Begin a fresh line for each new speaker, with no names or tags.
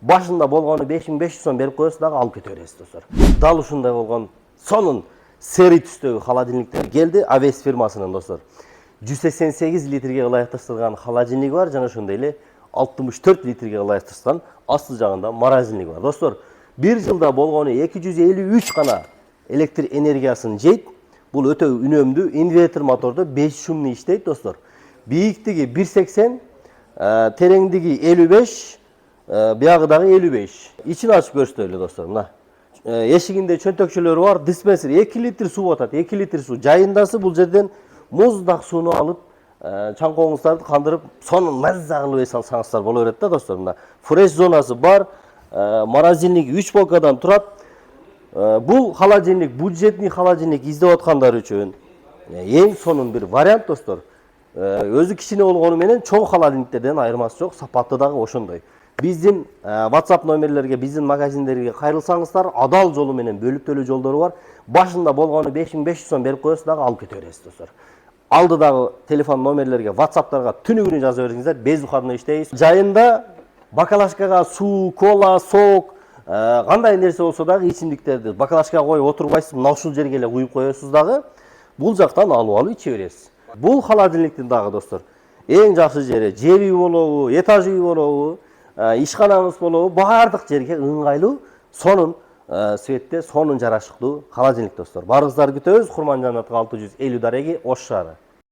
Башында болгону 5500 сом берип коесуз дагы алып кете бересиз достор. Дал ушундай болгон сонун сeri түстөгү холодильниктер келди. Авес фирмасынын достор. 188 литрге ылайыкташтырылган холодильник бар жана ошондой эле 64 литрге ылайыкташтырган асты жагында морозильник бар. Достор, бир жылда болгону 253 гана электр энергиясын жейт. Бул өтө үнөмдүү инвертор мотордо 5 шумный иштейт достор. Бийиктиги 1,80, тереңдиги 55, биягы дагы 55. Ичин ачып көрсөтөлү достор. Мына эшигинде чөнтөкчөлөрү бар. Диспенсер 2 литр суу атат. 2 литр суу жайындасы бул жерден муздак сууну алып, чаңкоңуздарды кандырып, сонун маза кылып эс алсаңыздар боло берет да достор. Мына фреш зонасы бар. Морозильник 3 полкадан турат. Бул холодильник, бюджетный холодильник издеп аткандар үчүн эң сонун бир вариант достор. Өзү кичине болгону менен чоң холодильниктерден айырмасы жок, сапаты дагы ошондой. Биздин WhatsApp номерлерге, биздин магазиндерге кайрылсаңыздар, адал жолу менен бөлүктөлүү жолдору бар. Башында болгону 5500 сом берип коесуз дагы алып кете бересиз достор. Алдыдагы телефон номерлерге, WhatsApp'тарга түнүгүнү жаза бериңиздер, безухадно иштейбиз. Жайында бакалашкага суу, кола, сок, кандай нерсе болсо дагы ичимдиктерди бакалашкага коюп отурбайсыз, мына ушул жерге эле куюп коесуз дагы, бул жактан алып иче бересиз. Бул холодильниктин дагы достор эң жакшы жери жер үй болобу, этаж үй болобу, ишканаңыз болобу, баардык жерге ыңгайлуу, сонун светте, сонун жарашыктуу холодильник достор. Баарыңыздарды күтөбүз. Курманжан 650 дареги, Ош шаары.